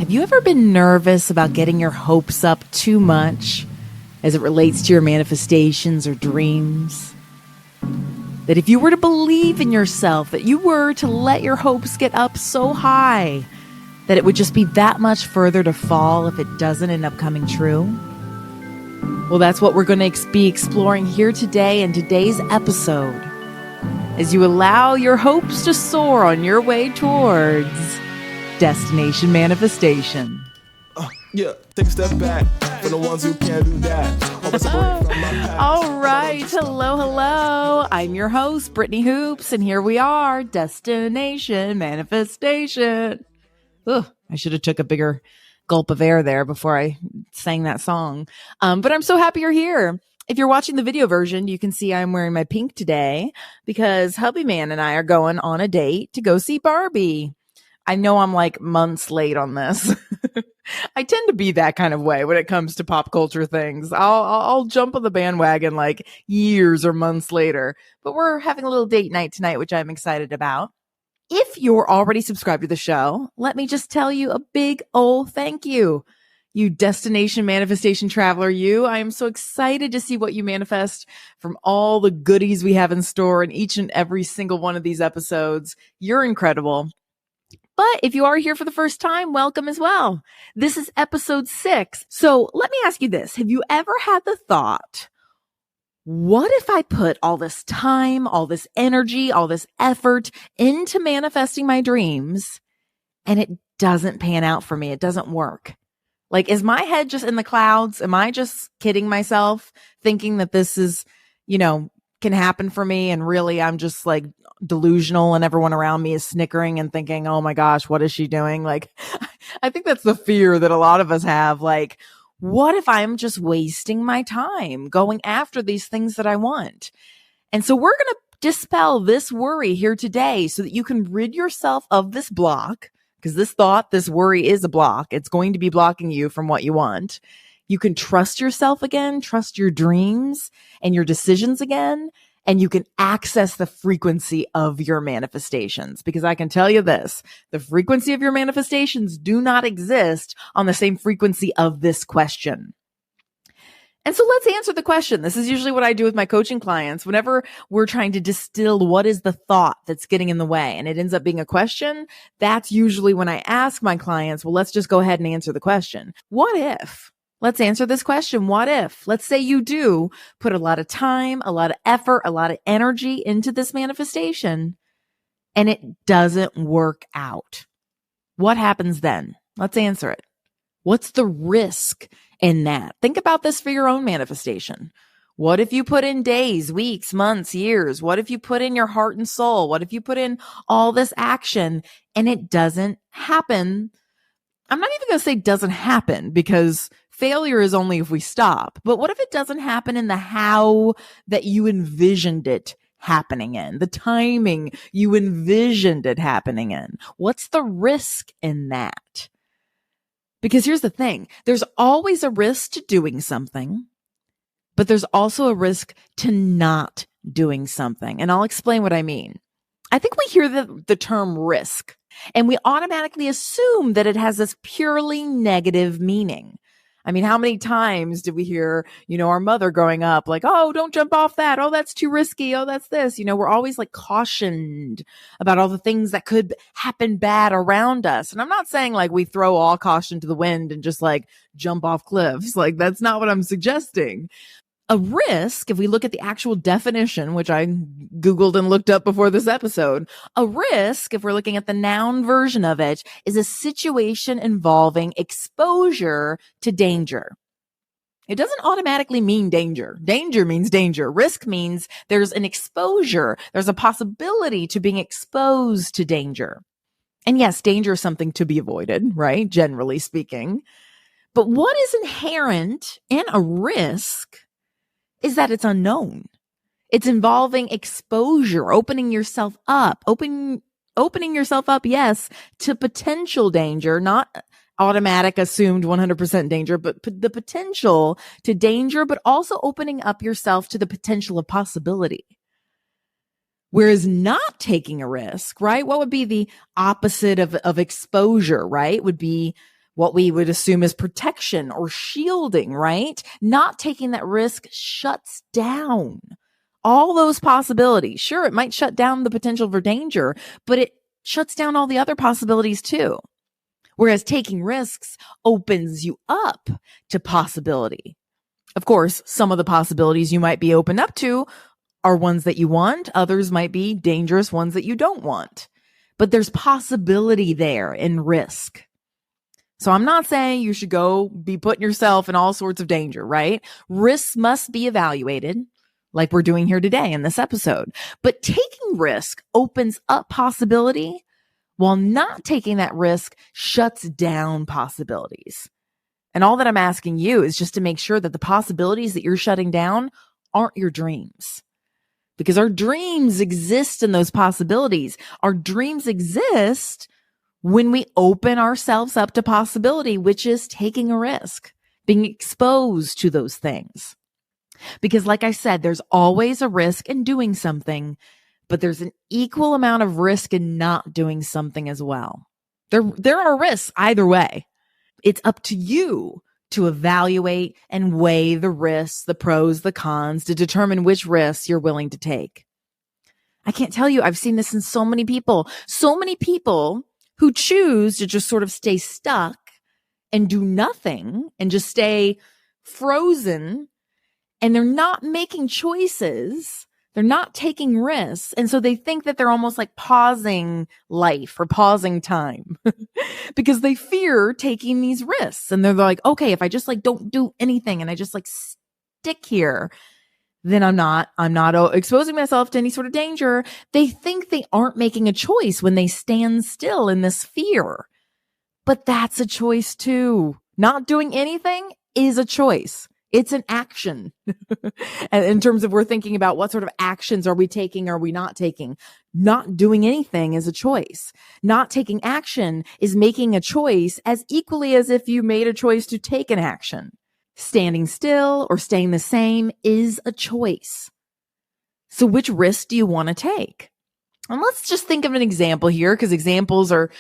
Have you ever been nervous about getting your hopes up too much as it relates to your manifestations or dreams? That if you were to believe in yourself, that you were to let your hopes get up so high that it would just be that much further to fall if it doesn't end up coming true? Well, that's what we're going to be exploring here today in today's episode, as you allow your hopes to soar on your way towards destination manifestation. Take a step back for the ones who can't do that. All right. Hello. I'm your host, Brittany Hoops, and here we are, Destination Manifestation. Ugh, I should have took a bigger gulp of air there before I sang that song. But I'm so happy you're here. If you're watching the video version, you can see I'm wearing my pink today because hubby man and I are going on a date to go see Barbie. I know I'm like months late on this. I tend to be that kind of way when it comes to pop culture things. I'll jump on the bandwagon like years or months later, but we're having a little date night tonight, which I'm excited about. If you're already subscribed to the show, let me just tell you a big old thank you. You destination manifestation traveler, you. I am so excited to see what you manifest from all the goodies we have in store in each and every single one of these episodes. You're incredible. But if you are here for the first time, welcome as well. This is episode 6. So let me ask you this. Have you ever had the thought, what if I put all this time, all this energy, all this effort into manifesting my dreams and it doesn't pan out for me? It doesn't work. Like, is my head just in the clouds? Am I just kidding myself thinking that this is, can happen for me? And really, I'm just like delusional and everyone around me is snickering and thinking, oh my gosh, what is she doing? Like, I think that's the fear that a lot of us have. Like, what if I'm just wasting my time going after these things that I want? And so we're going to dispel this worry here today so that you can rid yourself of this block, because this worry is a block. It's going to be blocking you from what you want. You can trust yourself again, trust your dreams and your decisions again, and you can access the frequency of your manifestations. Because I can tell you this, the frequency of your manifestations do not exist on the same frequency of this question. And so let's answer the question. This is usually what I do with my coaching clients. Whenever we're trying to distill what is the thought that's getting in the way and it ends up being a question, that's usually when I ask my clients, well, let's just go ahead and answer the question. What if? Let's answer this question. What if? Let's say you do put a lot of time, a lot of effort, a lot of energy into this manifestation and it doesn't work out. What happens then? Let's answer it. What's the risk in that? Think about this for your own manifestation. What if you put in days, weeks, months, years? What if you put in your heart and soul? What if you put in all this action and it doesn't happen? I'm not even going to say doesn't happen because failure is only if we stop. But what if it doesn't happen in the how that you envisioned it happening in, the timing you envisioned it happening in? What's the risk in that? Because here's the thing, there's always a risk to doing something, but there's also a risk to not doing something. And I'll explain what I mean. I think we hear the term risk and we automatically assume that it has this purely negative meaning. I mean, how many times did we hear, our mother growing up like, oh, don't jump off that. Oh, that's too risky. Oh, that's this. We're always like cautioned about all the things that could happen bad around us. And I'm not saying like we throw all caution to the wind and just like jump off cliffs. Like that's not what I'm suggesting. A risk, if we look at the actual definition, which I Googled and looked up before this episode, a risk, if we're looking at the noun version of it, is a situation involving exposure to danger. It doesn't automatically mean danger. Danger means danger. Risk means there's an exposure. There's a possibility to being exposed to danger. And yes, danger is something to be avoided, right? Generally speaking. But what is inherent in a risk is that it's unknown. It's involving exposure, opening yourself up, yes, to potential danger, not automatic, assumed 100% danger, but the potential to danger, but also opening up yourself to the potential of possibility. Whereas not taking a risk, right? What would be the opposite of exposure, right? Would be what we would assume is protection or shielding, right? Not taking that risk shuts down all those possibilities. Sure, it might shut down the potential for danger, but it shuts down all the other possibilities too. Whereas taking risks opens you up to possibility. Of course, some of the possibilities you might be open up to are ones that you want. Others might be dangerous ones that you don't want. But there's possibility there in risk. So I'm not saying you should go be putting yourself in all sorts of danger, right? Risks must be evaluated like we're doing here today in this episode. But taking risk opens up possibility, while not taking that risk shuts down possibilities. And all that I'm asking you is just to make sure that the possibilities that you're shutting down aren't your dreams. Because our dreams exist in those possibilities. Our dreams exist when we open ourselves up to possibility, which is taking a risk, being exposed to those things. Because like I said, there's always a risk in doing something, but there's an equal amount of risk in not doing something as well. There are risks either way. It's up to you to evaluate and weigh the risks, the pros, the cons, to determine which risks you're willing to take. I can't tell you, I've seen this in so many people who choose to just sort of stay stuck and do nothing and just stay frozen, and they're not making choices. They're not taking risks. And so they think that they're almost like pausing life or pausing time because they fear taking these risks. And they're like, okay, if I just like don't do anything and I just like stick here, then I'm not exposing myself to any sort of danger. They think they aren't making a choice when they stand still in this fear. But that's a choice too. Not doing anything is a choice. It's an action. And in terms of we're thinking about what sort of actions are we taking, are we not taking? Not doing anything is a choice. Not taking action is making a choice as equally as if you made a choice to take an action. Standing still or staying the same is a choice. So which risk do you want to take? And let's just think of an example here, because examples are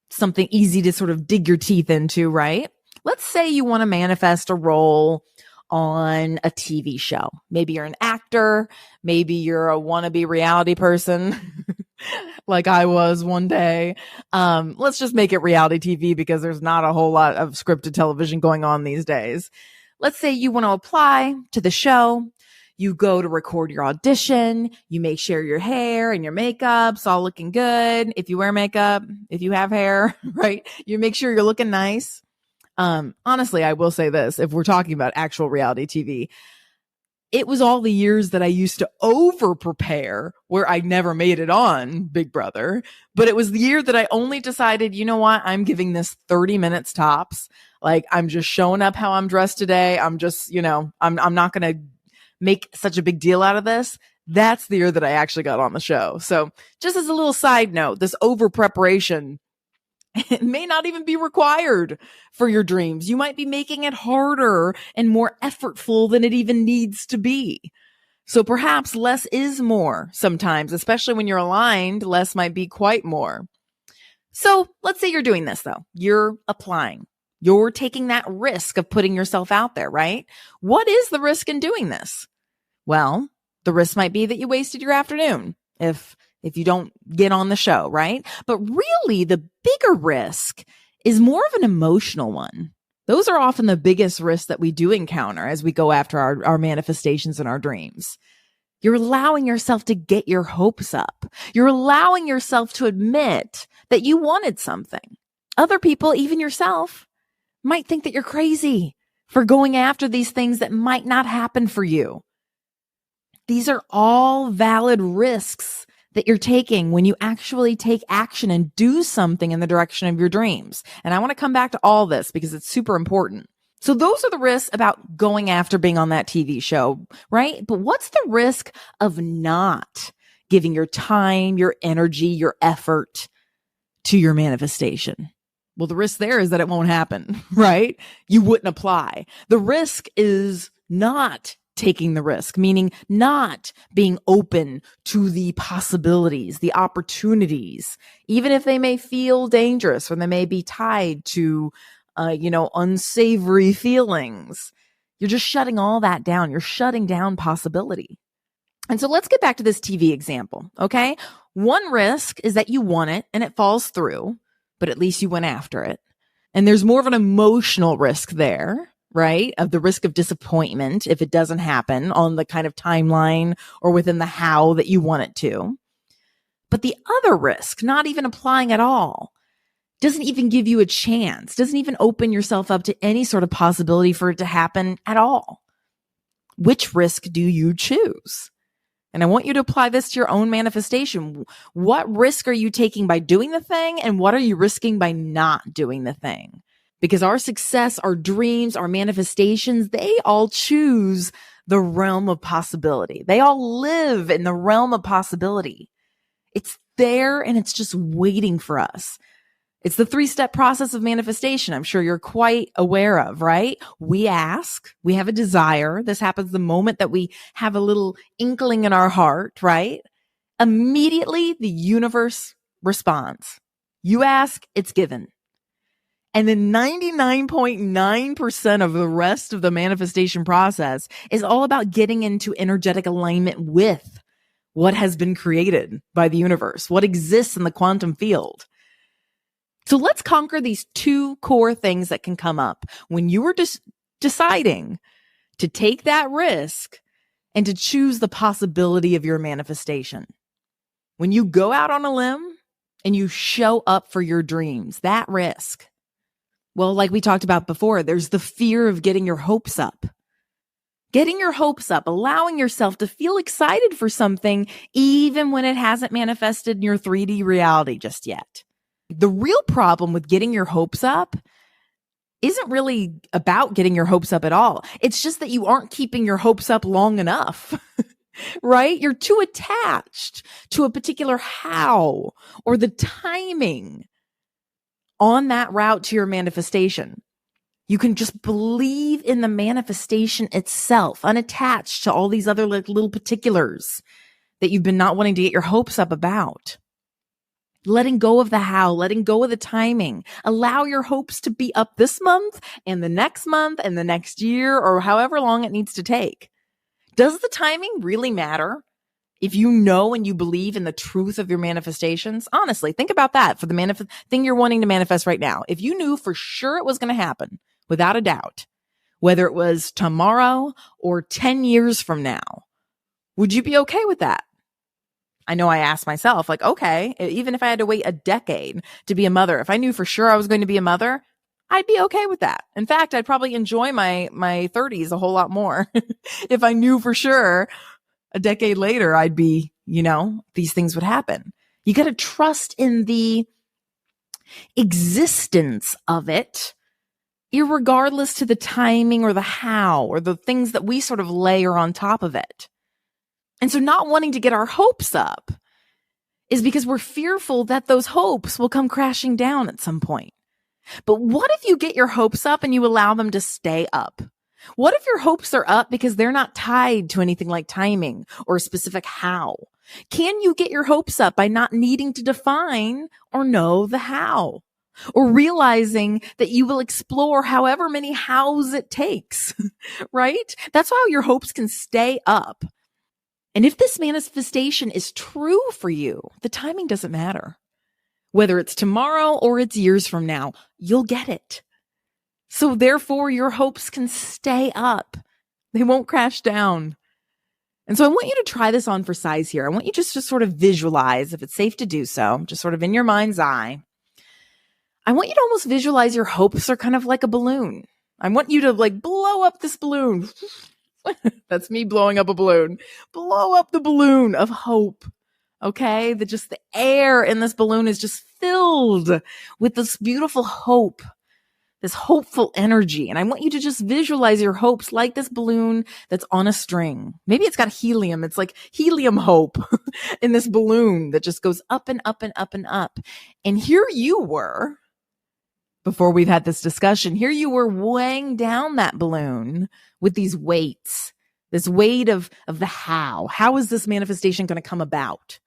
something easy to sort of dig your teeth into, right? Let's say you want to manifest a role on a TV show. Maybe you're an actor. Maybe you're a wannabe reality person like I was one day. Let's just make it reality TV because there's not a whole lot of scripted television going on these days. Let's say you want to apply to the show. You go to record your audition. You make sure your hair and your makeup's all looking good. If you wear makeup, if you have hair, right? You make sure you're looking nice. Honestly, I will say this, if we're talking about actual reality TV, it was all the years that I used to over prepare where I never made it on Big Brother, but it was the year that I only decided, you know what, I'm giving this 30 minutes tops. Like I'm just showing up how I'm dressed today. I'm just, I'm not going to make such a big deal out of this. That's the year that I actually got on the show. So just as a little side note, this over preparation, it may not even be required for your dreams. You might be making it harder and more effortful than it even needs to be. So perhaps less is more sometimes, especially when you're aligned, less might be quite more. So let's say you're doing this though. You're applying. You're taking that risk of putting yourself out there, right? What is the risk in doing this? Well, the risk might be that you wasted your afternoon if you don't get on the show, right? But really, the bigger risk is more of an emotional one. Those are often the biggest risks that we do encounter as we go after our manifestations and our dreams. You're allowing yourself to get your hopes up. You're allowing yourself to admit that you wanted something. Other people, even yourself, might think that you're crazy for going after these things that might not happen for you. These are all valid risks that you're taking when you actually take action and do something in the direction of your dreams. And I want to come back to all this because it's super important. So those are the risks about going after being on that TV show, right? But what's the risk of not giving your time, your energy, your effort to your manifestation? Well, the risk there is that it won't happen, right? You wouldn't apply. The risk is not taking the risk, meaning not being open to the possibilities, the opportunities, even if they may feel dangerous or they may be tied to unsavory feelings. You're just shutting all that down. You're shutting down possibility. And so let's get back to this TV example, okay? One risk is that you want it and it falls through, but at least you went after it. And there's more of an emotional risk there, right? Of the risk of disappointment if it doesn't happen on the kind of timeline or within the how that you want it to. But the other risk, not even applying at all, doesn't even give you a chance, doesn't even open yourself up to any sort of possibility for it to happen at all. Which risk do you choose? And I want you to apply this to your own manifestation. What risk are you taking by doing the thing? And what are you risking by not doing the thing? Because our success, our dreams, our manifestations, they all choose the realm of possibility. They all live in the realm of possibility. It's there and it's just waiting for us. It's the 3-step process of manifestation. I'm sure you're quite aware of, right? We ask, we have a desire. This happens the moment that we have a little inkling in our heart, right? Immediately the universe responds. You ask, it's given. And then 99.9% of the rest of the manifestation process is all about getting into energetic alignment with what has been created by the universe, what exists in the quantum field. So let's conquer these 2 core things that can come up when you are deciding to take that risk and to choose the possibility of your manifestation. When you go out on a limb and you show up for your dreams, that risk. Well, like we talked about before, there's the fear of getting your hopes up. Getting your hopes up, allowing yourself to feel excited for something even when it hasn't manifested in your 3D reality just yet. The real problem with getting your hopes up isn't really about getting your hopes up at all. It's just that you aren't keeping your hopes up long enough, right? You're too attached to a particular how or the timing on that route to your manifestation. You can just believe in the manifestation itself, unattached to all these other little particulars that you've been not wanting to get your hopes up about. Letting go of the how, letting go of the timing. Allow your hopes to be up this month and the next year, or however long it needs to take. Does the timing really matter? If you know and you believe in the truth of your manifestations, honestly, think about that for the thing you're wanting to manifest right now. If you knew for sure it was going to happen, without a doubt, whether it was tomorrow or 10 years from now, would you be okay with that? I know I asked myself, like, okay, even if I had to wait a decade to be a mother, if I knew for sure I was going to be a mother, I'd be okay with that. In fact, I'd probably enjoy my 30s a whole lot more if I knew for sure a decade later I'd be, these things would happen. You got to trust in the existence of it, irregardless to the timing or the how or the things that we sort of layer on top of it. And so not wanting to get our hopes up is because we're fearful that those hopes will come crashing down at some point. But what if you get your hopes up and you allow them to stay up? What if your hopes are up because they're not tied to anything like timing or a specific how? Can you get your hopes up by not needing to define or know the how? Or realizing that you will explore however many hows it takes, right? That's how your hopes can stay up. And if this manifestation is true for you, the timing doesn't matter. Whether it's tomorrow or it's years from now, you'll get it. So therefore, your hopes can stay up. They won't crash down. And so I want you to try this on for size here. I want you just to sort of visualize, if it's safe to do so, just sort of in your mind's eye. I want you to almost visualize your hopes are kind of like a balloon. I want you to blow up this balloon. That's me blowing up a balloon. Blow up the balloon of hope. Okay? The air in this balloon is just filled with this beautiful hope, this hopeful energy. And I want you to just visualize your hopes like this balloon that's on a string. Maybe it's got helium. It's like helium hope in this balloon that just goes up and up and up and up. And here you were, before we've had this discussion, here you were weighing down that balloon with these weights, this weight of the how. How is this manifestation going to come about?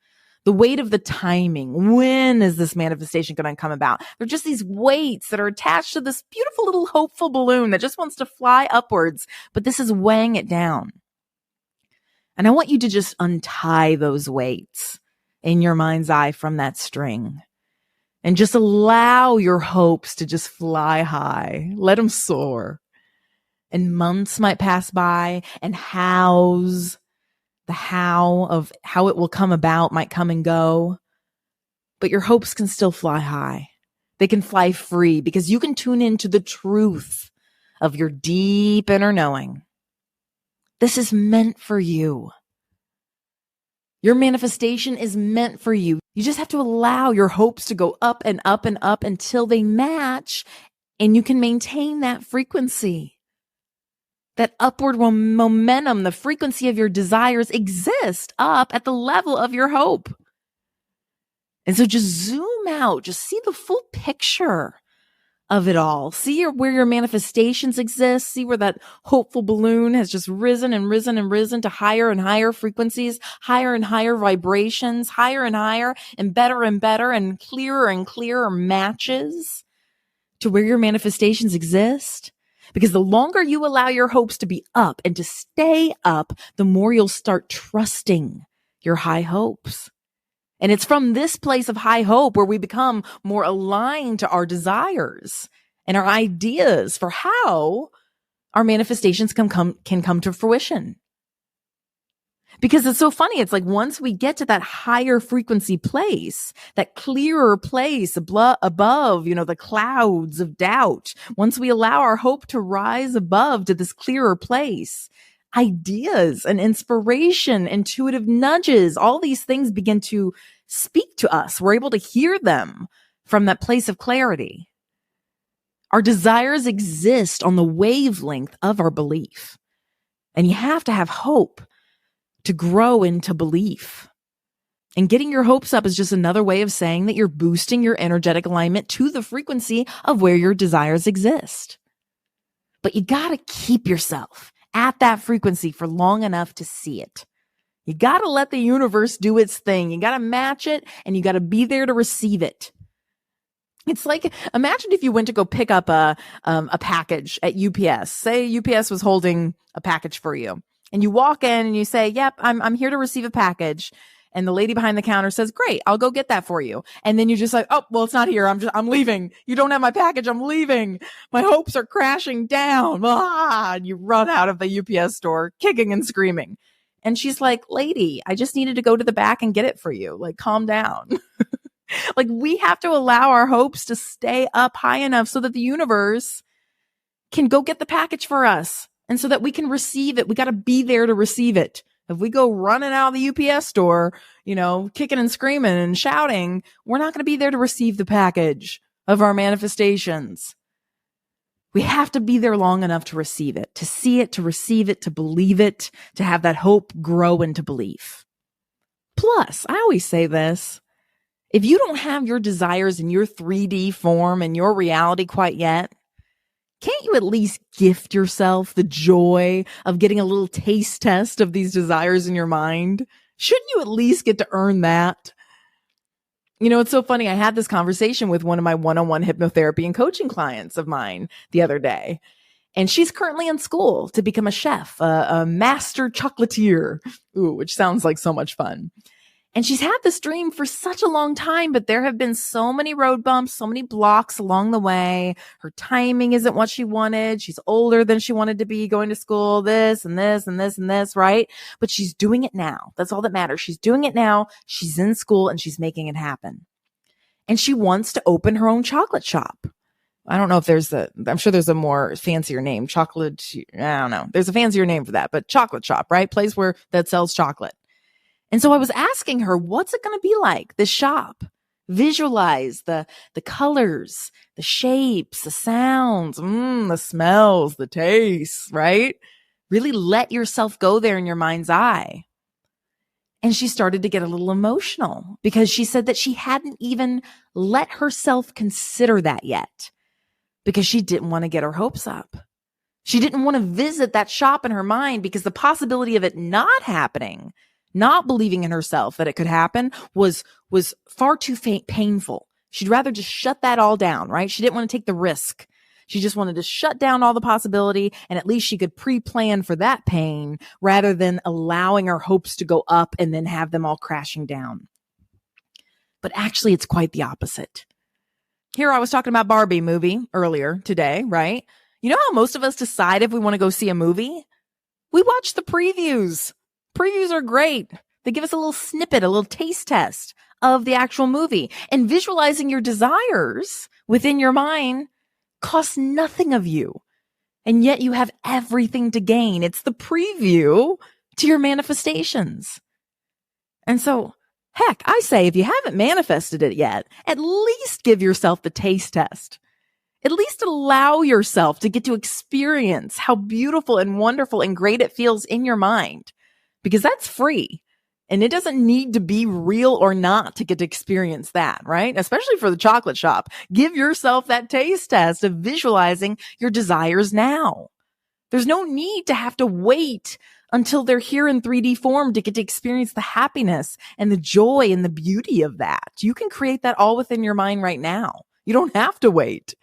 The weight of the timing. When is this manifestation going to come about? They're just these weights that are attached to this beautiful little hopeful balloon that just wants to fly upwards, but this is weighing it down. And I want you to just untie those weights in your mind's eye from that string and just allow your hopes to just fly high. Let them soar. And months might pass by, and the how of how it will come about might come and go, but your hopes can still fly high. They can fly free because you can tune into the truth of your deep inner knowing. This is meant for you. Your manifestation is meant for you. You just have to allow your hopes to go up and up and up until they match, and you can maintain that frequency. That upward momentum, the frequency of your desires exist up at the level of your hope. And so just zoom out, just see the full picture of it all. See where your manifestations exist. See where that hopeful balloon has just risen and risen and risen to higher and higher frequencies, higher and higher vibrations, higher and better and clearer matches to where your manifestations exist. Because the longer you allow your hopes to be up and to stay up, the more you'll start trusting your high hopes. And it's from this place of high hope where we become more aligned to our desires and our ideas for how our manifestations can come to fruition. Because it's so funny. It's like once we get to that higher frequency place, that clearer place above, the clouds of doubt, once we allow our hope to rise above to this clearer place, ideas and inspiration, intuitive nudges, all these things begin to speak to us. We're able to hear them from that place of clarity. Our desires exist on the wavelength of our belief. And you have to have hope to grow into belief. And getting your hopes up is just another way of saying that you're boosting your energetic alignment to the frequency of where your desires exist. But you got to keep yourself at that frequency for long enough to see it. You got to let the universe do its thing. You got to match it, and you got to be there to receive it. It's like, imagine if you went to go pick up a package at UPS. Say UPS was holding a package for you. And you walk in and you say, yep, I'm here to receive a package. And the lady behind the counter says, great, I'll go get that for you. And then you're just like, oh, well, it's not here. I'm leaving. You don't have my package. I'm leaving. My hopes are crashing down. And you run out of the UPS store kicking and screaming. And she's like, lady, I just needed to go to the back and get it for you. Like, calm down. Like, we have to allow our hopes to stay up high enough so that the universe can go get the package for us. And so that we can receive it, we got to be there to receive it. If we go running out of the UPS store, kicking and screaming and shouting, we're not going to be there to receive the package of our manifestations. We have to be there long enough to receive it, to see it, to receive it, to believe it, to have that hope grow into belief. Plus, I always say this, if you don't have your desires in your 3D form and your reality quite yet, can't you at least gift yourself the joy of getting a little taste test of these desires in your mind? Shouldn't you at least get to earn that? It's so funny. I had this conversation with one of my one-on-one hypnotherapy and coaching clients of mine the other day. And she's currently in school to become a chef, a master chocolatier, which sounds like so much fun. And she's had this dream for such a long time, but there have been so many road bumps, so many blocks along the way. Her timing isn't what she wanted. She's older than she wanted to be, going to school, this and this and this and this, right? But she's doing it now. That's all that matters. She's doing it now. She's in school and she's making it happen. And she wants to open her own chocolate shop. I don't know if I'm sure there's a more fancier name, chocolate. I don't know. There's a fancier name for that, but chocolate shop, right? Place that sells chocolate. And so I was asking her, what's it going to be like, this shop? Visualize the colors, the shapes, the sounds, the smells, the tastes, right? Really let yourself go there in your mind's eye. And she started to get a little emotional because she said that she hadn't even let herself consider that yet because she didn't want to get her hopes up. She didn't want to visit that shop in her mind because the possibility of it not happening Not believing in herself that it could happen was far too painful. She'd rather just shut that all down, right? She didn't want to take the risk. She just wanted to shut down all the possibility, and at least she could pre-plan for that pain rather than allowing her hopes to go up and then have them all crashing down. But actually, it's quite the opposite. Here I was talking about Barbie movie earlier today, right? You know how most of us decide if we want to go see a movie? We watch the previews. Previews are great. They give us a little snippet, a little taste test of the actual movie. And visualizing your desires within your mind costs nothing of you. And yet you have everything to gain. It's the preview to your manifestations. And so, heck, I say if you haven't manifested it yet, at least give yourself the taste test. At least allow yourself to get to experience how beautiful and wonderful and great it feels in your mind. Because that's free. And it doesn't need to be real or not to get to experience that, right? Especially for the chocolate shop. Give yourself that taste test of visualizing your desires now. There's no need to have to wait until they're here in 3D form to get to experience the happiness and the joy and the beauty of that. You can create that all within your mind right now. You don't have to wait.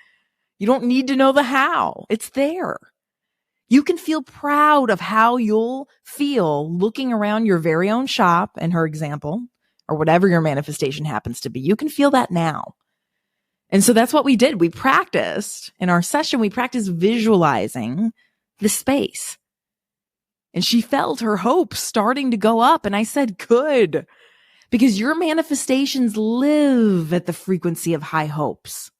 You don't need to know the how. It's there. You can feel proud of how you'll feel looking around your very own shop, in her example, or whatever your manifestation happens to be. You can feel that now. And so that's what we did. We practiced in our session. We practiced visualizing the space. And she felt her hope starting to go up. And I said, good, because your manifestations live at the frequency of high hopes.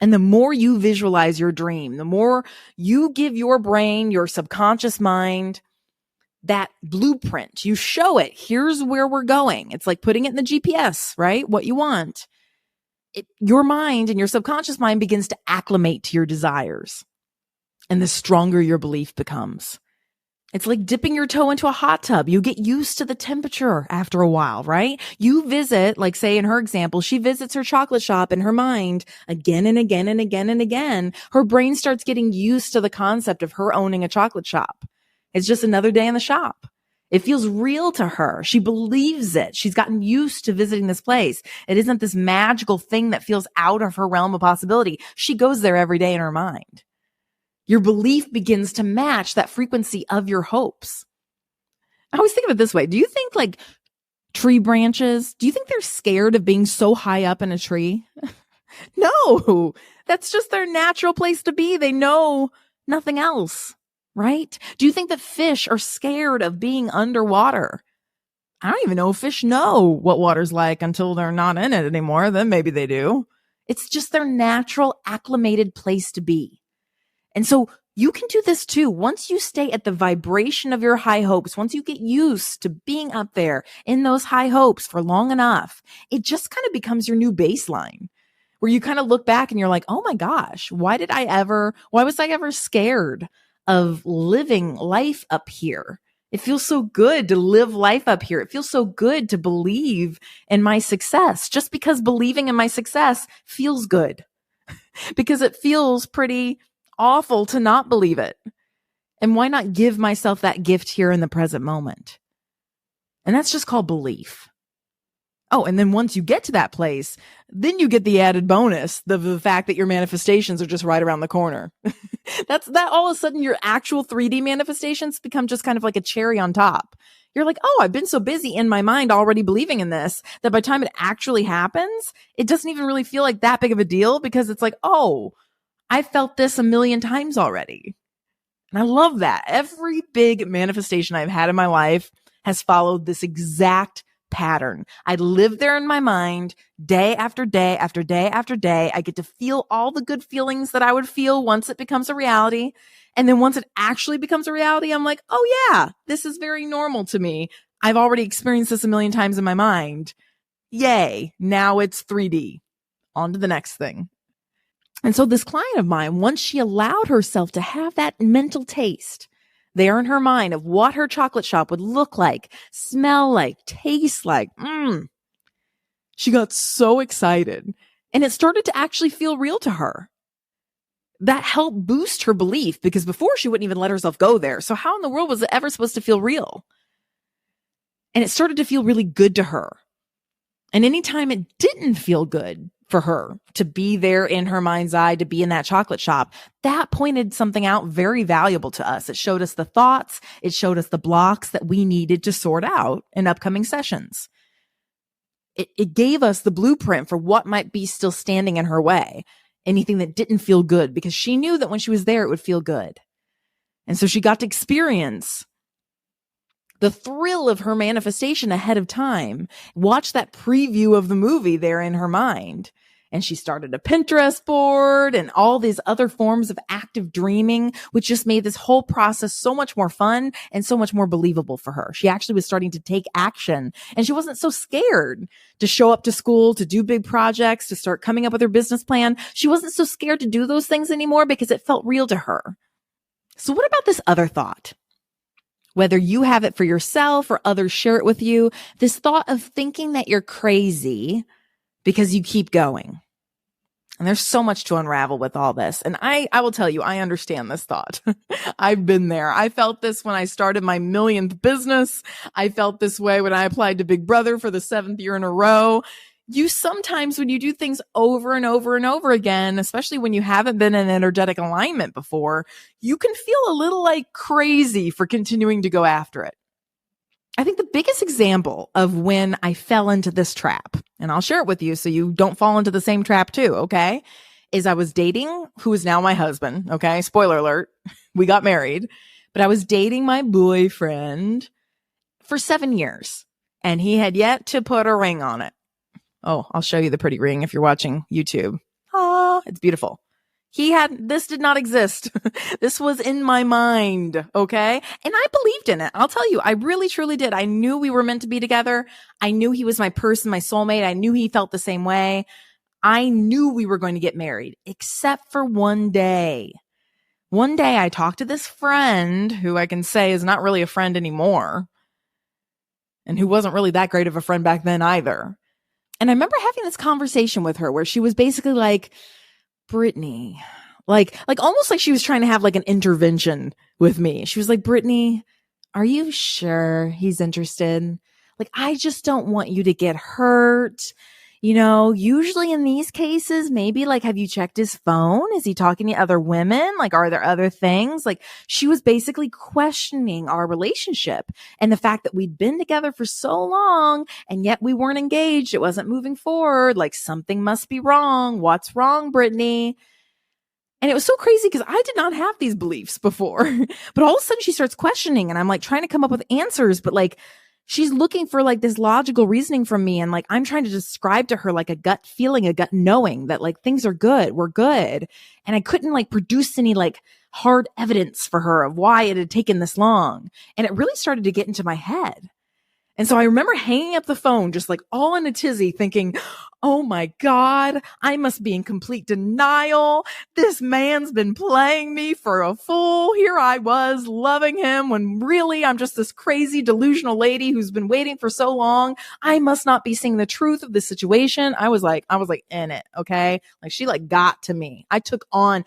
And the more you visualize your dream, the more you give your brain, your subconscious mind, that blueprint. You show it. Here's where we're going. It's like putting it in the GPS, right? What you want. Your mind and your subconscious mind begins to acclimate to your desires. And the stronger your belief becomes. It's like dipping your toe into a hot tub. You get used to the temperature after a while, right? You visit, like say in her example, she visits her chocolate shop in her mind again and again and again and again. Her brain starts getting used to the concept of her owning a chocolate shop. It's just another day in the shop. It feels real to her. She believes it. She's gotten used to visiting this place. It isn't this magical thing that feels out of her realm of possibility. She goes there every day in her mind. Your belief begins to match that frequency of your hopes. I always think of it this way. Do you think like tree branches, do you think they're scared of being so high up in a tree? No, that's just their natural place to be. They know nothing else, right? Do you think that fish are scared of being underwater? I don't even know if fish know what water's like until they're not in it anymore. Then maybe they do. It's just their natural acclimated place to be. And so you can do this too. Once you stay at the vibration of your high hopes, once you get used to being up there in those high hopes for long enough, it just kind of becomes your new baseline where you kind of look back and you're like, oh my gosh, why was I ever scared of living life up here? It feels so good to live life up here. It feels so good to believe in my success just because believing in my success feels good because it feels pretty awful to not believe it. And why not give myself that gift here in the present moment? And that's just called belief. Oh, and then once you get to that place, then you get the added bonus, the fact that your manifestations are just right around the corner. That all of a sudden your actual 3D manifestations become just kind of like a cherry on top. You're like, oh, I've been so busy in my mind already believing in this that by the time it actually happens, it doesn't even really feel like that big of a deal because it's like, oh, I felt this a million times already. And I love that. Every big manifestation I've had in my life has followed this exact pattern. I live there in my mind day after day after day after day. I get to feel all the good feelings that I would feel once it becomes a reality. And then once it actually becomes a reality, I'm like, oh yeah, this is very normal to me. I've already experienced this a million times in my mind. Yay. Now it's 3D. On to the next thing. And so this client of mine, once she allowed herself to have that mental taste there in her mind of what her chocolate shop would look like, smell like, taste like, she got so excited and it started to actually feel real to her. That helped boost her belief because before she wouldn't even let herself go there. So how in the world was it ever supposed to feel real? And it started to feel really good to her. And anytime it didn't feel good for her to be there in her mind's eye, to be in that chocolate shop, that pointed something out very valuable to us. It showed us the thoughts. It showed us the blocks that we needed to sort out in upcoming sessions. It gave us the blueprint for what might be still standing in her way, anything that didn't feel good, because she knew that when she was there, it would feel good. And so she got to experience the thrill of her manifestation ahead of time, watch that preview of the movie there in her mind. And she started a Pinterest board and all these other forms of active dreaming, which just made this whole process so much more fun and so much more believable for her. She actually was starting to take action, and she wasn't so scared to show up to school, to do big projects, to start coming up with her business plan. She wasn't so scared to do those things anymore because it felt real to her. So what about this other thought? Whether you have it for yourself or others share it with you, this thought of thinking that you're crazy because you keep going. And there's so much to unravel with all this. And I will tell you, I understand this thought. I've been there. I felt this when I started my millionth business. I felt this way when I applied to Big Brother for the 7th year in a row. You sometimes, when you do things over and over and over again, especially when you haven't been in energetic alignment before, you can feel a little like crazy for continuing to go after it. I think the biggest example of when I fell into this trap, and I'll share it with you so you don't fall into the same trap too, okay, is I was dating who is now my husband, okay? Spoiler alert, we got married, but I was dating my boyfriend for 7 years, and he had yet to put a ring on it. Oh, I'll show you the pretty ring if you're watching YouTube. Ah, it's beautiful. This did not exist. This was in my mind. Okay. And I believed in it. I'll tell you, I really, truly did. I knew we were meant to be together. I knew he was my person, my soulmate. I knew he felt the same way. I knew we were going to get married, except for one day. One day I talked to this friend who I can say is not really a friend anymore, and who wasn't really that great of a friend back then either. And I remember having this conversation with her where she was basically like, Brittany, like almost like she was trying to have like an intervention with me. She was like, Brittany, are you sure he's interested? Like, I just don't want you to get hurt. You know, usually in these cases, maybe like, have you checked his phone? Is he talking to other women? Like, are there other things? Like, she was basically questioning our relationship and the fact that we'd been together for so long and yet we weren't engaged. It wasn't moving forward. Like, something must be wrong. What's wrong, Brittany? And it was so crazy because I did not have these beliefs before, but all of a sudden she starts questioning, and I'm like trying to come up with answers, but like, she's looking for like this logical reasoning from me. And like, I'm trying to describe to her like a gut feeling, a gut knowing that like things are good. We're good. And I couldn't like produce any like hard evidence for her of why it had taken this long. And it really started to get into my head. And so I remember hanging up the phone, just like all in a tizzy, thinking, oh my God, I must be in complete denial. This man's been playing me for a fool. Here I was loving him when really I'm just this crazy delusional lady who's been waiting for so long. I must not be seeing the truth of the situation. I was like in it. Okay. Like, she like got to me. I took on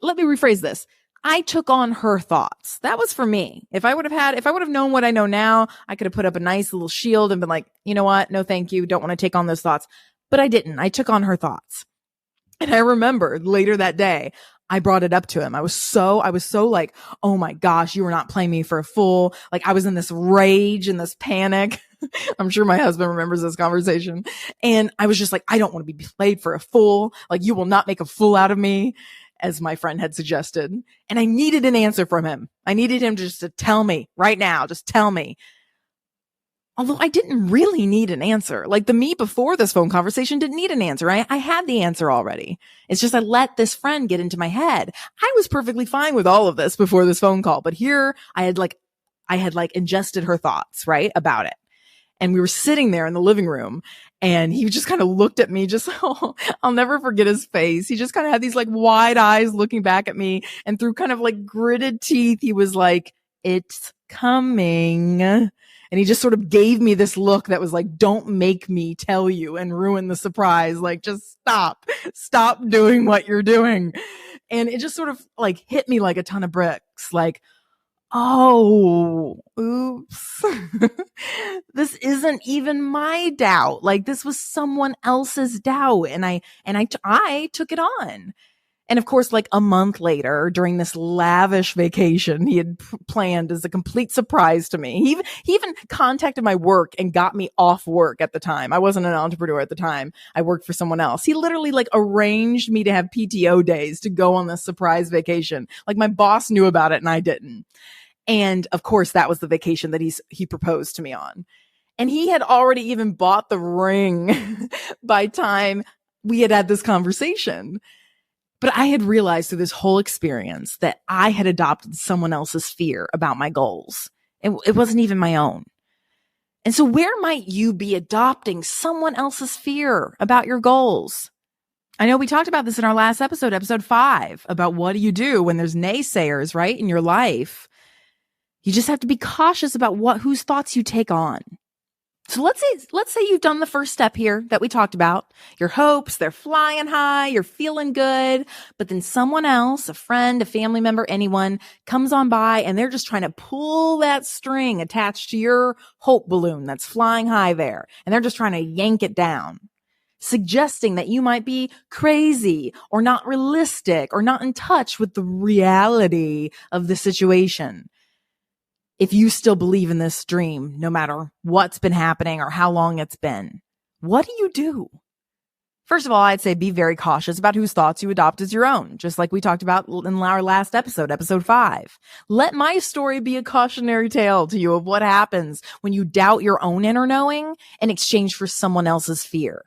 let me rephrase this. I took on her thoughts. That was for me. If I would have known what I know now, I could have put up a nice little shield and been like, you know what? No, thank you. Don't want to take on those thoughts. But I didn't. I took on her thoughts. And I remember later that day, I brought it up to him. I was so like, oh my gosh, you were not playing me for a fool. Like, I was in this rage and this panic. I'm sure my husband remembers this conversation. And I was just like, I don't want to be played for a fool. Like, you will not make a fool out of me, as my friend had suggested. And I needed an answer from him. I needed him just to tell me right now, just tell me. Although I didn't really need an answer. Like, the me before this phone conversation didn't need an answer. I had the answer already. It's just I let this friend get into my head. I was perfectly fine with all of this before this phone call. But here I had ingested her thoughts, right, about it. And we were sitting there in the living room, and he just kind of looked at me, I'll never forget his face. He just kind of had these like wide eyes looking back at me, and through kind of like gritted teeth, he was like, it's coming. And he just sort of gave me this look that was like, don't make me tell you and ruin the surprise. Like, just stop doing what you're doing. And it just sort of like hit me like a ton of bricks. Like, oh, oops. This isn't even my doubt. Like, this was someone else's doubt. And I took it on. And of course, like a month later, during this lavish vacation he had planned as a complete surprise to me, he even contacted my work and got me off work at the time. I wasn't an entrepreneur at the time. I worked for someone else. He literally like arranged me to have PTO days to go on this surprise vacation. Like my boss knew about it and I didn't. And of course, that was the vacation that he proposed to me on. And he had already even bought the ring by time we had this conversation. But I had realized through this whole experience that I had adopted someone else's fear about my goals. It wasn't even my own. And so where might you be adopting someone else's fear about your goals? I know we talked about this in our last episode, episode 5, about what do you do when there's naysayers, right, in your life. You just have to be cautious about whose thoughts you take on. So let's say you've done the first step here that we talked about. Your hopes, they're flying high, you're feeling good, but then someone else, a friend, a family member, anyone comes on by and they're just trying to pull that string attached to your hope balloon that's flying high there. And they're just trying to yank it down, suggesting that you might be crazy or not realistic or not in touch with the reality of the situation. If you still believe in this dream, no matter what's been happening or how long it's been, what do you do? First of all, I'd say be very cautious about whose thoughts you adopt as your own, just like we talked about in our last episode, episode 5. Let my story be a cautionary tale to you of what happens when you doubt your own inner knowing in exchange for someone else's fear.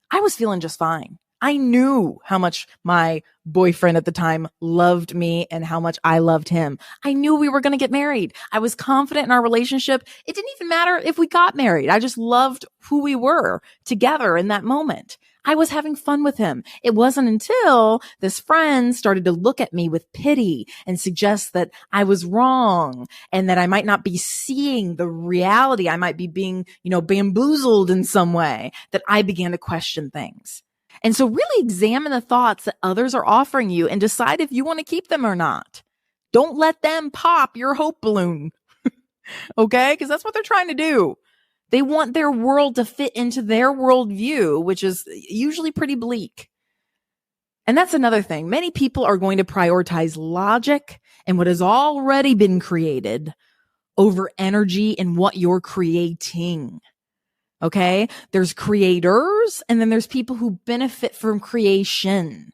I was feeling just fine. I knew how much my boyfriend at the time loved me and how much I loved him. I knew we were going to get married. I was confident in our relationship. It didn't even matter if we got married. I just loved who we were together in that moment. I was having fun with him. It wasn't until this friend started to look at me with pity and suggest that I was wrong and that I might not be seeing the reality. I might be being, bamboozled in some way, that I began to question things. And so really examine the thoughts that others are offering you and decide if you want to keep them or not. Don't let them pop your hope balloon. Okay? Because that's what they're trying to do. They want their world to fit into their worldview, which is usually pretty bleak. And that's another thing. Many people are going to prioritize logic and what has already been created over energy and what you're creating. Okay? There's creators and then there's people who benefit from creation.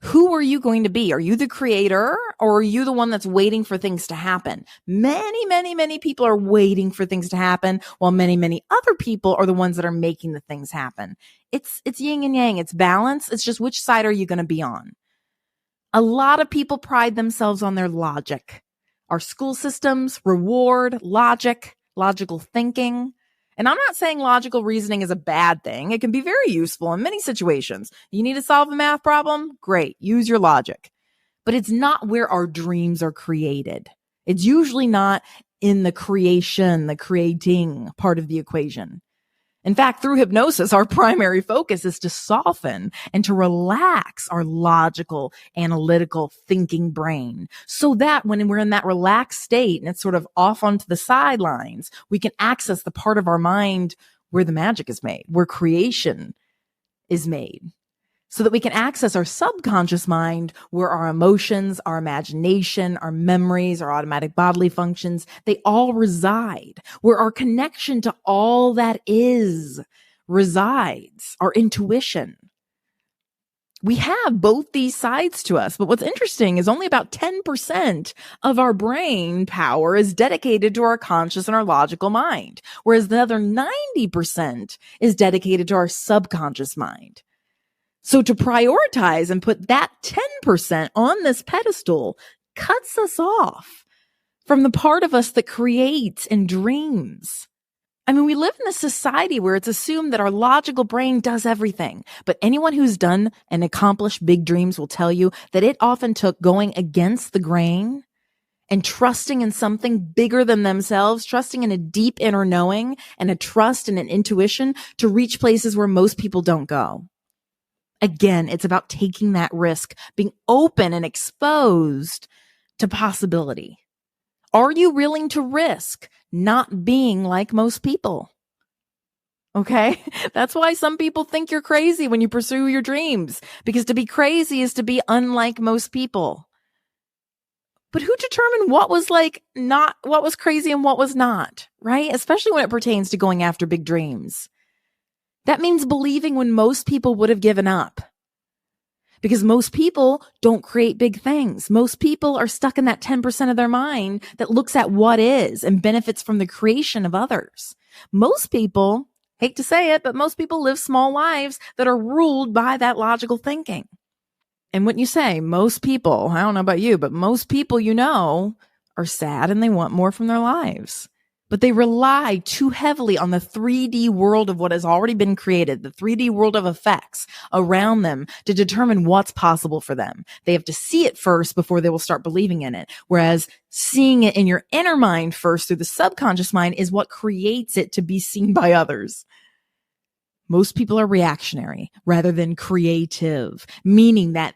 Who are you going to be? Are you the creator or are you the one that's waiting for things to happen? Many people are waiting for things to happen while many other people are the ones that are making the things happen. It's yin and yang. It's balance. It's just which side are you going to be on? A lot of people pride themselves on their logic. Our school systems reward logic, logical thinking. And I'm not saying logical reasoning is a bad thing. It can be very useful in many situations. You need to solve a math problem? Great. Use your logic. But it's not where our dreams are created. It's usually not in the creation, the creating part of the equation. In fact, through hypnosis, our primary focus is to soften and to relax our logical, analytical thinking brain so that when we're in that relaxed state and it's sort of off onto the sidelines, we can access the part of our mind where the magic is made, where creation is made, so that we can access our subconscious mind where our emotions, our imagination, our memories, our automatic bodily functions, they all reside, where our connection to all that is resides, our intuition. We have both these sides to us, but what's interesting is only about 10% of our brain power is dedicated to our conscious and our logical mind, whereas the other 90% is dedicated to our subconscious mind. So to prioritize and put that 10% on this pedestal cuts us off from the part of us that creates and dreams. I mean, we live in a society where it's assumed that our logical brain does everything. But anyone who's done and accomplished big dreams will tell you that it often took going against the grain and trusting in something bigger than themselves, trusting in a deep inner knowing and a trust and an intuition to reach places where most people don't go. Again, it's about taking that risk, being open and exposed to possibility. Are you willing to risk not being like most people? Okay. That's why some people think you're crazy when you pursue your dreams, because to be crazy is to be unlike most people. But who determined what was crazy and what was not, right? Especially when it pertains to going after big dreams. That means believing when most people would have given up. Because most people don't create big things. Most people are stuck in that 10% of their mind that looks at what is and benefits from the creation of others. Most people, hate to say it, but most people live small lives that are ruled by that logical thinking. And what you say, most people, I don't know about you, but most people are sad and they want more from their lives. But they rely too heavily on the 3D world of what has already been created, the 3D world of effects around them to determine what's possible for them. They have to see it first before they will start believing in it. Whereas seeing it in your inner mind first through the subconscious mind is what creates it to be seen by others. Most people are reactionary rather than creative, meaning that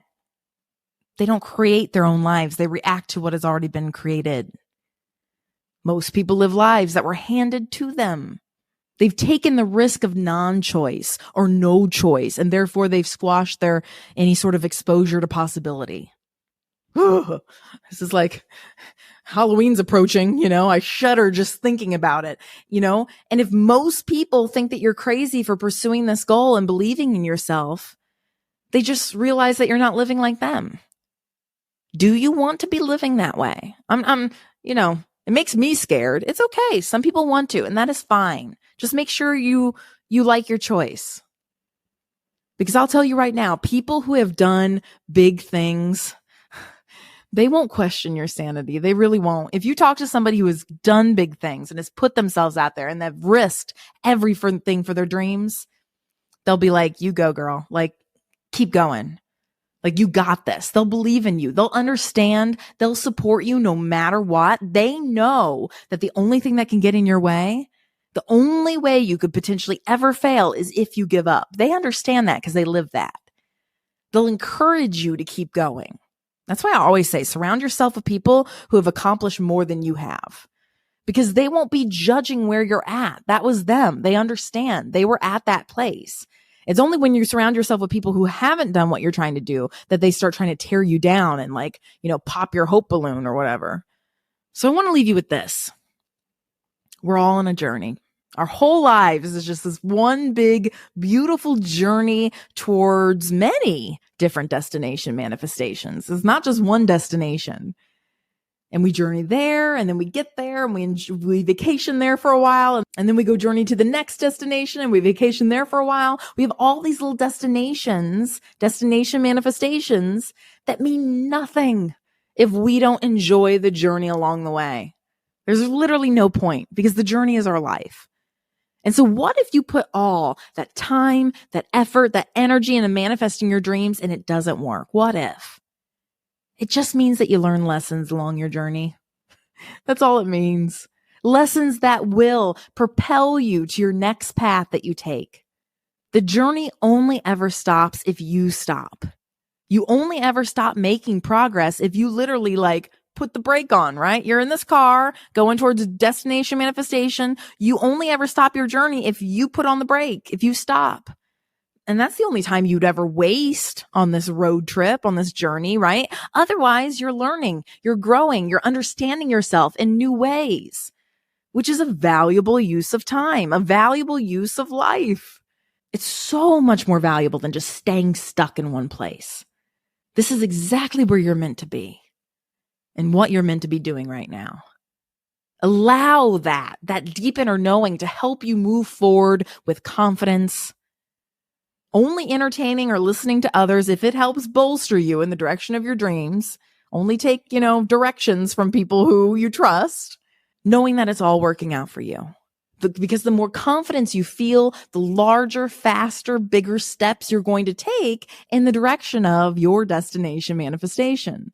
they don't create their own lives. They react to what has already been created. Most people live lives that were handed to them. They've taken the risk of non-choice or no choice, and therefore they've squashed any sort of exposure to possibility. This is like Halloween's approaching, I shudder just thinking about it, and if most people think that you're crazy for pursuing this goal and believing in yourself, they just realize that you're not living like them. Do you want to be living that way? It makes me scared. It's okay. Some people want to, and that is fine. Just make sure you like your choice. Because I'll tell you right now, people who have done big things, they won't question your sanity. They really won't. If you talk to somebody who has done big things and has put themselves out there and they've risked everything for their dreams, they'll be like, you go, girl. Like, keep going. Like, you got this. They'll believe in you. They'll understand. They'll support you no matter what. They know that the only thing that can get in your way, the only way you could potentially ever fail is if you give up. They understand that because they live that. They'll encourage you to keep going. That's why I always say, surround yourself with people who have accomplished more than you have, because they won't be judging where you're at. That was them. They understand. They were at that place. It's only when you surround yourself with people who haven't done what you're trying to do that they start trying to tear you down and pop your hope balloon or whatever. So I want to leave you with this. We're all on a journey. Our whole lives is just this one big, beautiful journey towards many different destination manifestations. It's not just one destination. And we journey there, and then we get there, and we vacation there for a while, and then we go journey to the next destination, and we vacation there for a while. We have all these little destination manifestations that mean nothing if we don't enjoy the journey along the way. There's literally no point, because the journey is our life. And so what if you put all that time, that effort, that energy into manifesting your dreams and it doesn't work? What if? It just means that you learn lessons along your journey. That's all it means. Lessons that will propel you to your next path that you take. The journey only ever stops if you stop. You only ever stop making progress if you literally put the brake on, right? You're in this car going towards a destination manifestation. You only ever stop your journey if you put on the brake, if you stop. And that's the only time you'd ever waste on this road trip, on this journey, right? Otherwise, you're learning, you're growing, you're understanding yourself in new ways, which is a valuable use of time, a valuable use of life. It's so much more valuable than just staying stuck in one place. This is exactly where you're meant to be and what you're meant to be doing right now. Allow that deep inner knowing to help you move forward with confidence. Only entertaining or listening to others if it helps bolster you in the direction of your dreams. Only take, directions from people who you trust, knowing that it's all working out for you. Because the more confidence you feel, the larger, faster, bigger steps you're going to take in the direction of your destination manifestation.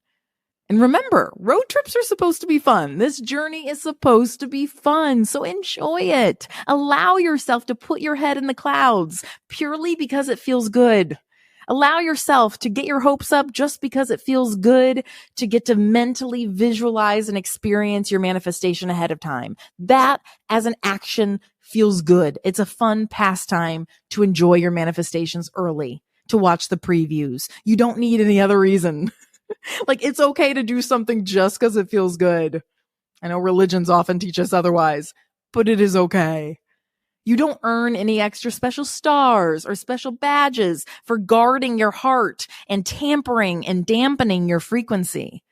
And remember, road trips are supposed to be fun. This journey is supposed to be fun. So enjoy it. Allow yourself to put your head in the clouds purely because it feels good. Allow yourself to get your hopes up just because it feels good, to get to mentally visualize and experience your manifestation ahead of time. That as an action feels good. It's a fun pastime to enjoy your manifestations early, to watch the previews. You don't need any other reason. Like, it's okay to do something just because it feels good. I know religions often teach us otherwise, but it is okay. You don't earn any extra special stars or special badges for guarding your heart and tampering and dampening your frequency.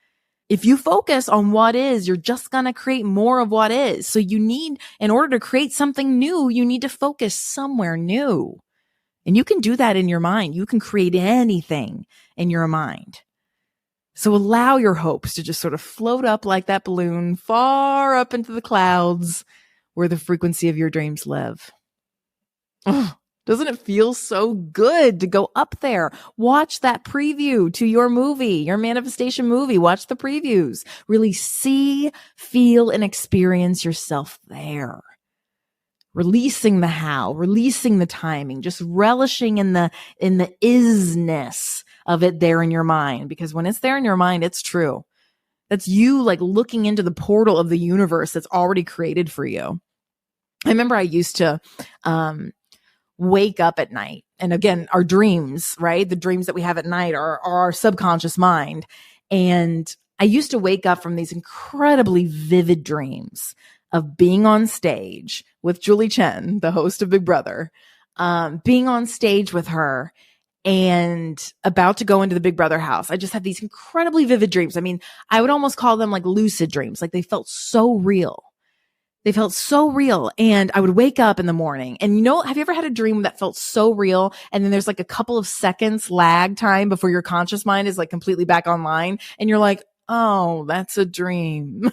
If you focus on what is, you're just going to create more of what is. So in order to create something new, you need to focus somewhere new. And you can do that in your mind. You can create anything in your mind. So allow your hopes to just sort of float up like that balloon far up into the clouds where the frequency of your dreams live. Oh, doesn't it feel so good to go up there? Watch that preview to your movie, your manifestation movie. Watch the previews. Really see, feel, and experience yourself there. Releasing the how, releasing the timing, just relishing in the isness of it there in your mind. Because when it's there in your mind, it's true. That's you like looking into the portal of the universe that's already created for you. I remember I used to wake up at night. And again, our dreams, right? The dreams that we have at night are our subconscious mind. And I used to wake up from these incredibly vivid dreams of being on stage with Julie Chen, the host of Big Brother, being on stage with her and about to go into the Big Brother house. I just had these incredibly vivid dreams. I mean, I would almost call them like lucid dreams. Like they felt so real. They felt so real. And I would wake up in the morning and have you ever had a dream that felt so real? And then there's like a couple of seconds lag time before your conscious mind is like completely back online. And you're like, oh, that's a dream.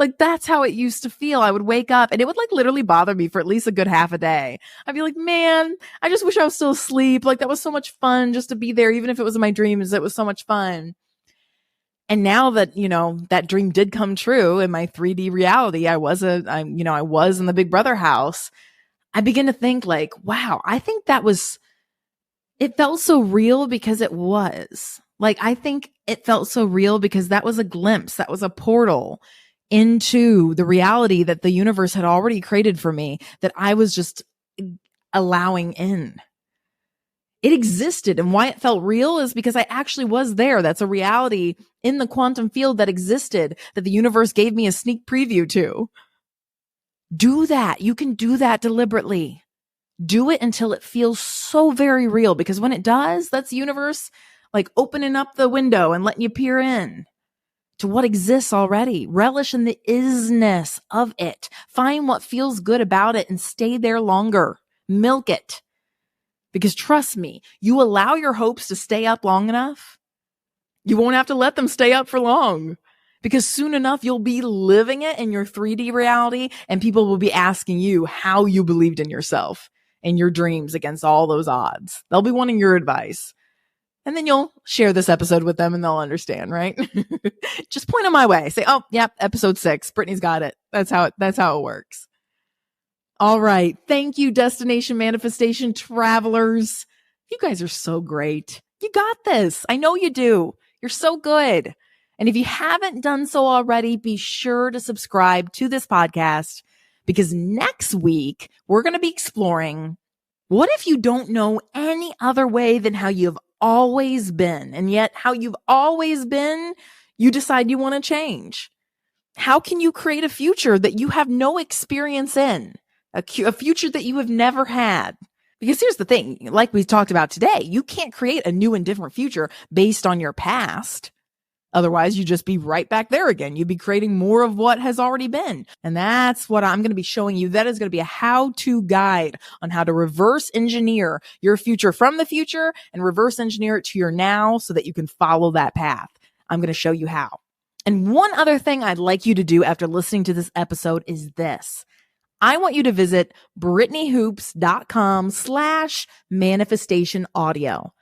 Like that's how it used to feel. I would wake up and it would like literally bother me for at least a good half a day. I'd be like, man, I just wish I was still asleep. Like that was so much fun just to be there. Even if it was in my dreams, it was so much fun. And now that, that dream did come true in my 3D reality, I was in the Big Brother house. I begin to think like, wow, I think it felt so real because it was. Like, I think it felt so real because that was a glimpse. That was a portal into the reality that the universe had already created for me that I was just allowing in. It existed. And why it felt real is because I actually was there. That's a reality in the quantum field that existed that the universe gave me a sneak preview to. Do that. You can do that deliberately. Do it until it feels so very real, because when it does, that's the universe like opening up the window and letting you peer in to what exists already. Relish in the isness of it. Find what feels good about it and stay there longer. Milk it. Because trust me, you allow your hopes to stay up long enough, you won't have to let them stay up for long. Because soon enough, you'll be living it in your 3D reality and people will be asking you how you believed in yourself and your dreams against all those odds. They'll be wanting your advice. And then you'll share this episode with them and they'll understand, right? Just point them my way. Say, oh, yep, episode 6. Brittany's got it. That's how it works. All right. Thank you, Destination Manifestation travelers. You guys are so great. You got this. I know you do. You're so good. And if you haven't done so already, be sure to subscribe to this podcast, because next week we're going to be exploring what if you don't know any other way than how you've always been, and yet how you've always been, you decide you want to change. How can you create a future that you have no experience in? A future that you have never had. Because here's the thing, like we talked about today, you can't create a new and different future based on your past. Otherwise, you'd just be right back there again. You'd be creating more of what has already been. And that's what I'm going to be showing you. That is going to be a how-to guide on how to reverse engineer your future from the future and reverse engineer it to your now so that you can follow that path. I'm going to show you how. And one other thing I'd like you to do after listening to this episode is this. I want you to visit BrittanyHoops.com/manifestation audio.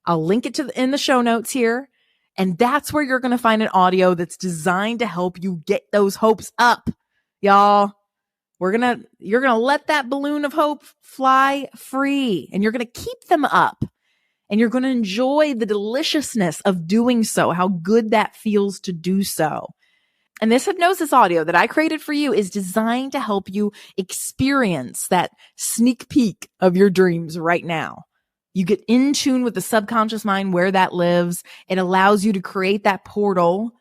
I'll link it in the show notes here. And that's where you're going to find an audio that's designed to help you get those hopes up. Y'all, you're going to let that balloon of hope fly free, and you're going to keep them up. And you're going to enjoy the deliciousness of doing so, how good that feels to do so. And this hypnosis audio that I created for you is designed to help you experience that sneak peek of your dreams right now. You get in tune with the subconscious mind where that lives. It allows you to create that portal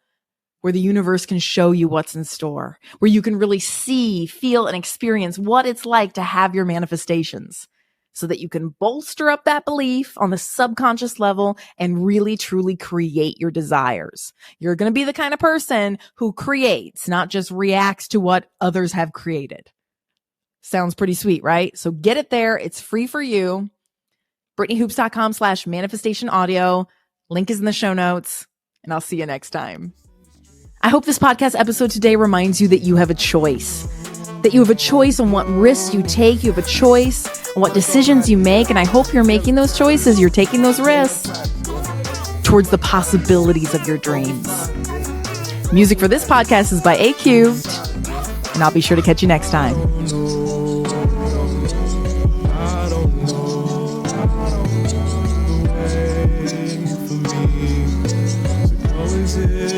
where the universe can show you what's in store, where you can really see, feel, and experience what it's like to have your manifestations, so that you can bolster up that belief on the subconscious level and really truly create your desires. You're going to be the kind of person who creates, not just reacts to what others have created. Sounds pretty sweet, right? So get it there. It's free for you. BrittanyHoops.com/manifestation audio. Link is in the show notes, and I'll see you next time. I hope this podcast episode today reminds you that you have a choice. That you have a choice on what risks you take. You have a choice on what decisions you make. And I hope you're making those choices. You're taking those risks towards the possibilities of your dreams. Music for this podcast is by A Cubed. And I'll be sure to catch you next time. Is it